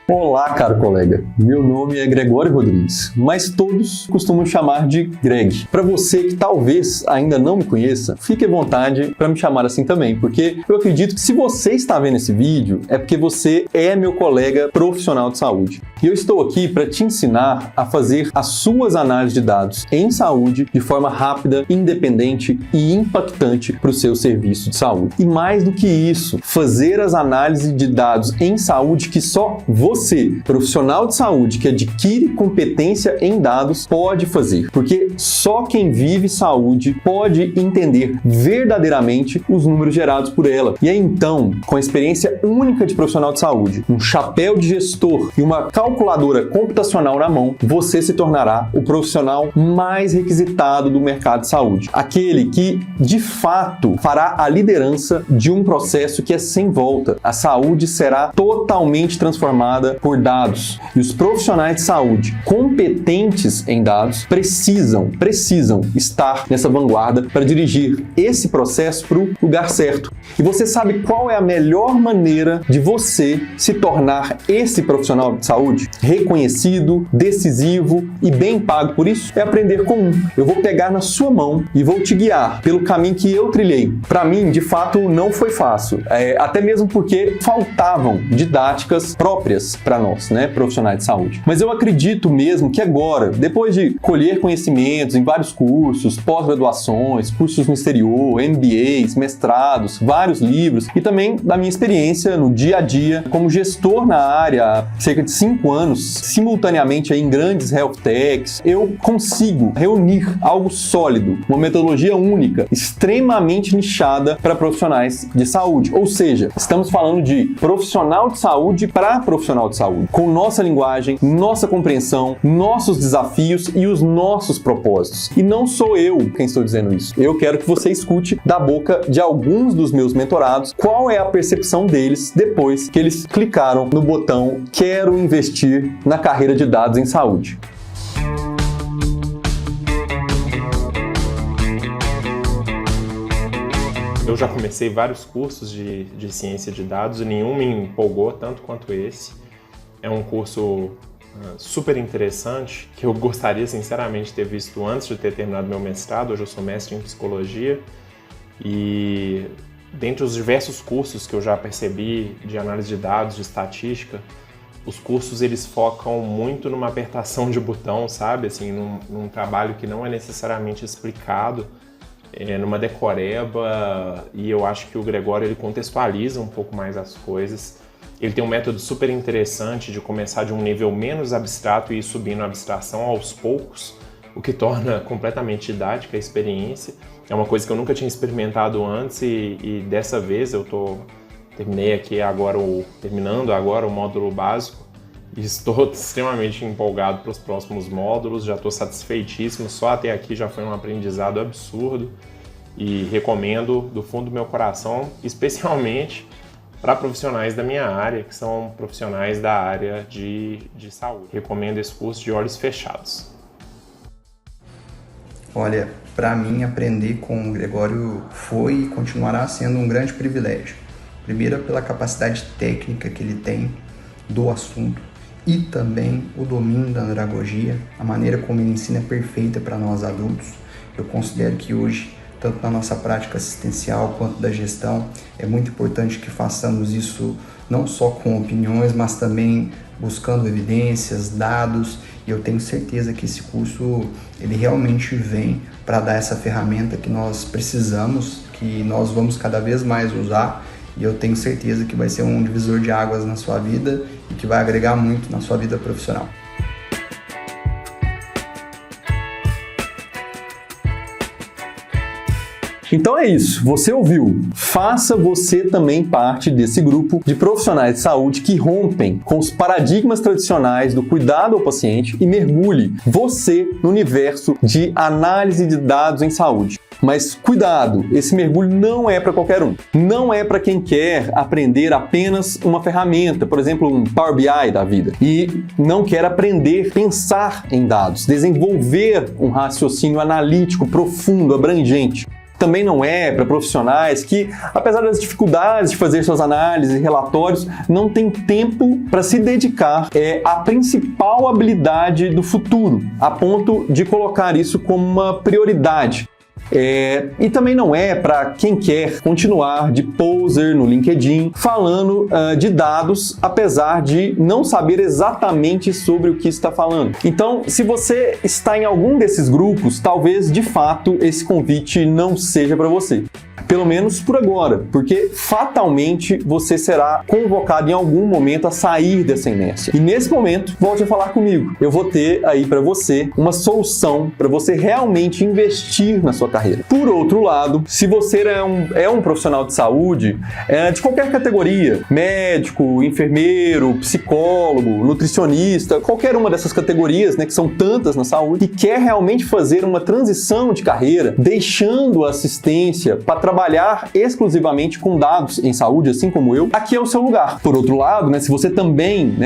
Olá, caro colega. Meu nome é Gregório Rodrigues, mas todos costumam chamar de Greg. Para você que talvez ainda não me conheça, fique à vontade para me chamar assim também, porque eu acredito que se você está vendo esse vídeo, é porque você é meu colega profissional de saúde. E eu estou aqui para te ensinar a fazer as suas análises de dados em saúde de forma rápida, independente e impactante para o seu serviço de saúde. E mais do que isso, fazer as análises de dados em saúde que só você, profissional de saúde que adquire competência em dados, pode fazer. Porque só quem vive saúde pode entender verdadeiramente os números gerados por ela. E aí então, com a experiência única de profissional de saúde, um chapéu de gestor e uma calculadora computacional na mão, você se tornará o profissional mais requisitado do mercado de saúde. Aquele que, de fato, fará a liderança de um processo que é sem volta. A saúde será totalmente transformada por dados. E os profissionais de saúde competentes em dados precisam estar nessa vanguarda para dirigir esse processo para o lugar certo. E você sabe qual é a melhor maneira de você se tornar esse profissional de saúde? Reconhecido, decisivo e bem pago por isso? É aprender com um. Eu vou pegar na sua mão e vou te guiar pelo caminho que eu trilhei. Para mim, de fato, não foi fácil. Até mesmo porque faltavam didáticas próprias para nós, profissionais de saúde. Mas eu acredito mesmo que agora, depois de colher conhecimentos em vários cursos, pós-graduações, cursos no exterior, MBAs, mestrados, vários livros e também da minha experiência no dia a dia como gestor na área há cerca de 5 anos, simultaneamente em grandes health techs, eu consigo reunir algo sólido, uma metodologia única, extremamente nichada para profissionais de saúde. Ou seja, estamos falando de profissional de saúde para profissional de saúde, com nossa linguagem, nossa compreensão, nossos desafios e os nossos propósitos. E não sou eu quem estou dizendo isso. Eu quero que você escute da boca de alguns dos meus mentorados qual é a percepção deles depois que eles clicaram no botão "Quero investir na carreira de dados em saúde". Eu já comecei vários cursos de ciência de dados e nenhum me empolgou tanto quanto esse. É um curso super interessante que eu gostaria sinceramente de ter visto antes de ter terminado meu mestrado. Hoje eu sou mestre em psicologia e dentre os diversos cursos que eu já percebi de análise de dados, de estatística, os cursos eles focam muito numa apertação de botão, sabe? Assim, num trabalho que não é necessariamente explicado, numa decoreba, e eu acho que o Gregório ele contextualiza um pouco mais as coisas. Ele tem um método super interessante de começar de um nível menos abstrato e ir subindo a abstração aos poucos, o que torna completamente didática a experiência. É uma coisa que eu nunca tinha experimentado antes e dessa vez eu terminando agora o módulo básico e estou extremamente empolgado para os próximos módulos, já estou satisfeitíssimo, só até aqui já foi um aprendizado absurdo e recomendo do fundo do meu coração, especialmente para profissionais da minha área, que são profissionais da área de saúde. Recomendo esse curso de olhos fechados. Olha, para mim aprender com o Gregório foi e continuará sendo um grande privilégio. Primeiro pela capacidade técnica que ele tem do assunto e também o domínio da andragogia, a maneira como ele ensina é perfeita para nós adultos. Eu considero que hoje, tanto na nossa prática assistencial quanto da gestão, é muito importante que façamos isso não só com opiniões, mas também buscando evidências, dados, e eu tenho certeza que esse curso ele realmente vem para dar essa ferramenta que nós precisamos, que nós vamos cada vez mais usar, e eu tenho certeza que vai ser um divisor de águas na sua vida e que vai agregar muito na sua vida profissional. Então é isso, você ouviu. Faça você também parte desse grupo de profissionais de saúde que rompem com os paradigmas tradicionais do cuidado ao paciente e mergulhe você no universo de análise de dados em saúde. Mas cuidado, esse mergulho não é para qualquer um. Não é para quem quer aprender apenas uma ferramenta, por exemplo, um Power BI da vida, e não quer aprender a pensar em dados, desenvolver um raciocínio analítico profundo, abrangente. também não é para profissionais que, apesar das dificuldades de fazer suas análises e relatórios, não tem tempo para se dedicar à principal habilidade do futuro, a ponto de colocar isso como uma prioridade. E também não é para quem quer continuar de poser no LinkedIn falando de dados, apesar de não saber exatamente sobre o que está falando. Então, se você está em algum desses grupos, talvez de fato esse convite não seja para você. Pelo menos por agora, porque fatalmente você será convocado em algum momento a sair dessa inércia. E nesse momento, volte a falar comigo. Eu vou ter aí para você uma solução para você realmente investir na sua carreira. Por outro lado, se você é um profissional de saúde, de qualquer categoria, médico, enfermeiro, psicólogo, nutricionista, qualquer uma dessas categorias, né, que são tantas na saúde, e quer realmente fazer uma transição de carreira, deixando a assistência para trabalhar exclusivamente com dados em saúde, assim como eu, aqui é o seu lugar. Por outro lado, né, se você também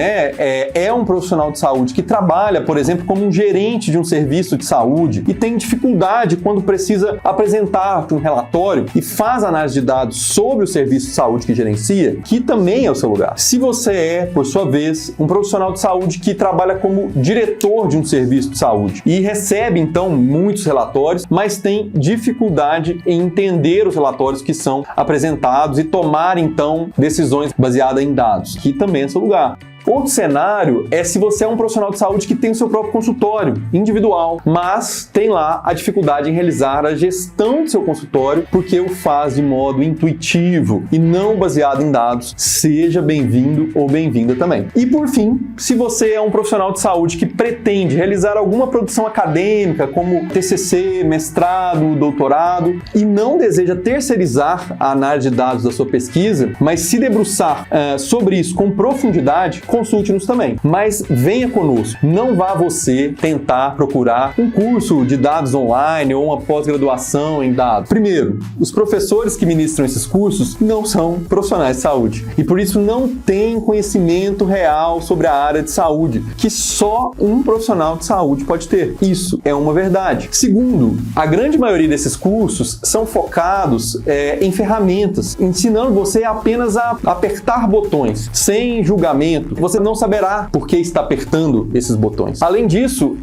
é um profissional de saúde que trabalha, por exemplo, como um gerente de um serviço de saúde e tem dificuldade quando precisa apresentar um relatório e faz análise de dados sobre o serviço de saúde que gerencia, que também é o seu lugar. Se você é, por sua vez, um profissional de saúde que trabalha como diretor de um serviço de saúde e recebe, então, muitos relatórios, mas tem dificuldade em entender os relatórios que são apresentados e tomar, então, decisões baseadas em dados, que também é seu lugar. Outro cenário é se você é um profissional de saúde que tem o seu próprio consultório individual, mas tem lá a dificuldade em realizar a gestão do seu consultório porque o faz de modo intuitivo e não baseado em dados. Seja bem-vindo ou bem-vinda também. E por fim, se você é um profissional de saúde que pretende realizar alguma produção acadêmica, como TCC, mestrado, doutorado, e não deseja terceirizar a análise de dados da sua pesquisa, mas se debruçar sobre isso com profundidade, consulte-nos também. Mas venha conosco. Não vá você tentar procurar um curso de dados online ou uma pós-graduação em dados. Primeiro, os professores que ministram esses cursos não são profissionais de saúde e por isso não têm conhecimento real sobre a área de saúde, que só um profissional de saúde pode ter. Isso é uma verdade. Segundo, a grande maioria desses cursos são focados em ferramentas, ensinando você apenas a apertar botões, sem julgamento. Você não saberá por que está apertando esses botões. Além disso,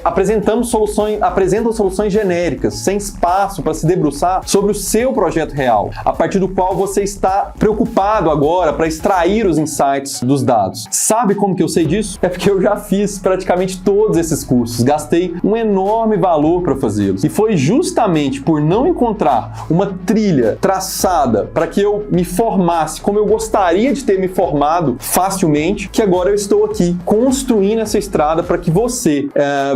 apresentam soluções genéricas, sem espaço para se debruçar sobre o seu projeto real, a partir do qual você está preocupado agora para extrair os insights dos dados. Sabe como que eu sei disso? É porque eu já fiz praticamente todos esses cursos, gastei um enorme valor para fazê-los. E foi justamente por não encontrar uma trilha traçada para que eu me formasse como eu gostaria de ter me formado facilmente, que agora eu estou aqui construindo essa estrada para que você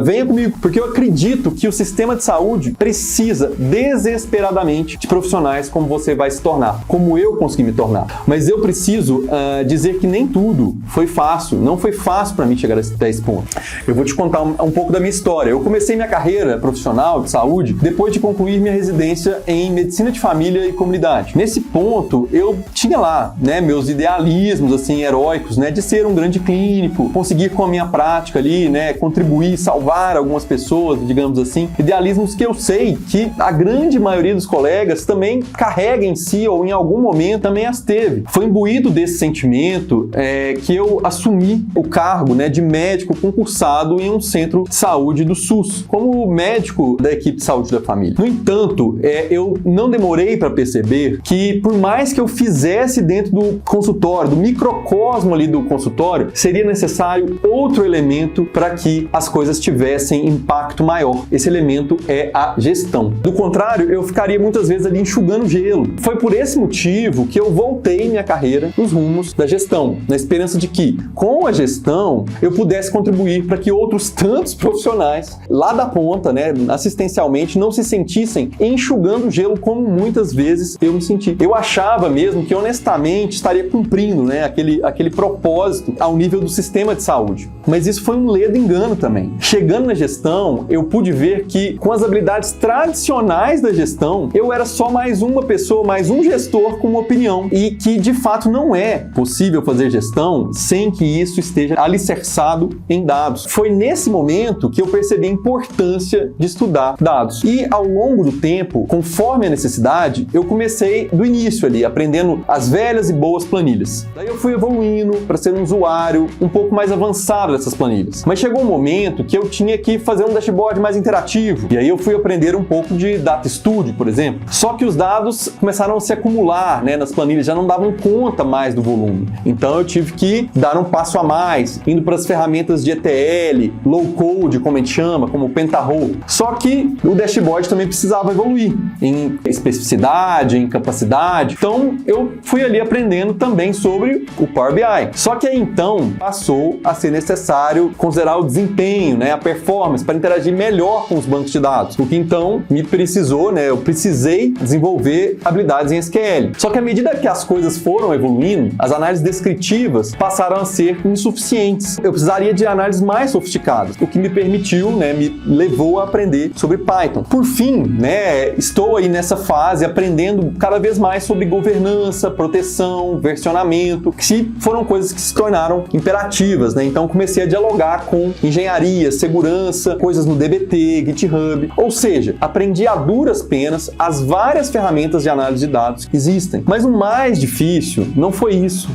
venha comigo, porque eu acredito que o sistema de saúde precisa desesperadamente de profissionais como você vai se tornar, como eu consegui me tornar. Mas eu preciso dizer que nem tudo foi fácil, não foi fácil para mim chegar até esse ponto. Eu vou te contar um pouco da minha história. Eu comecei minha carreira profissional de saúde depois de concluir minha residência em medicina de família e comunidade. Nesse ponto, eu tinha lá, meus idealismos assim heróicos, de ser um grande clínico, conseguir com a minha prática ali, contribuir, salvar algumas pessoas, digamos assim, idealismos que eu sei que a grande maioria dos colegas também carrega em si ou em algum momento também as teve. Foi imbuído desse sentimento que eu assumi o cargo de médico concursado em um centro de saúde do SUS, como médico da equipe de saúde da família. No entanto, eu não demorei para perceber que por mais que eu fizesse dentro do consultório, do microcosmo ali do consultório, seria necessário outro elemento para que as coisas tivessem impacto maior. Esse elemento é a gestão. Do contrário, eu ficaria muitas vezes ali enxugando gelo. Foi por esse motivo que eu voltei minha carreira nos rumos da gestão, na esperança de que, com a gestão, eu pudesse contribuir para que outros tantos profissionais lá da ponta, assistencialmente, não se sentissem enxugando gelo como muitas vezes eu me senti. Eu achava mesmo que honestamente estaria cumprindo aquele propósito propósito ao nível do sistema de saúde. Mas isso foi um ledo engano também. Chegando na gestão, eu pude ver que com as habilidades tradicionais da gestão, eu era só mais uma pessoa, mais um gestor com uma opinião, e que de fato não é possível fazer gestão sem que isso esteja alicerçado em dados. Foi nesse momento que eu percebi a importância de estudar dados. E ao longo do tempo, conforme a necessidade, eu comecei do início ali, aprendendo as velhas e boas planilhas. Daí eu fui evoluindo para ser um usuário um pouco mais avançado dessas planilhas. Mas chegou um momento que eu tinha que fazer um dashboard mais interativo. E aí eu fui aprender um pouco de Data Studio, por exemplo. Só que os dados começaram a se acumular, né, nas planilhas, já não davam conta mais do volume. Então eu tive que dar um passo a mais, indo para as ferramentas de ETL, low code, como a gente chama, como o Pentaho. Só que o dashboard também precisava evoluir em especificidade, em capacidade. Então eu fui ali aprendendo também sobre o Power BI. Só que aí então passou a ser necessário considerar o desempenho, né, a performance, para interagir melhor com os bancos de dados. O que então me precisou, né, eu precisei desenvolver habilidades em SQL. Só que à medida que as coisas foram evoluindo, as análises descritivas passaram a ser insuficientes. Eu precisaria de análises mais sofisticadas, o que me permitiu, né, me levou a aprender sobre Python. Por fim, né, estou aí nessa fase aprendendo cada vez mais sobre governança, proteção, versionamento, que foram coisas que se tornaram imperativas, né? Então comecei a dialogar com engenharia, segurança, coisas no DBT, GitHub, ou seja, aprendi a duras penas as várias ferramentas de análise de dados que existem. Mas o mais difícil não foi isso,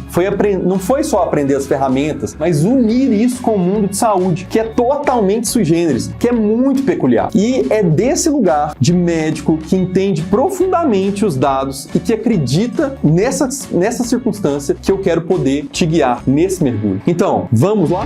não foi só aprender as ferramentas, mas unir isso com o mundo de saúde, que é totalmente sui generis, que é muito peculiar. E é desse lugar de médico que entende profundamente os dados e que acredita nessa circunstância que eu quero poder te guiar nesse mergulho. Então, vamos lá?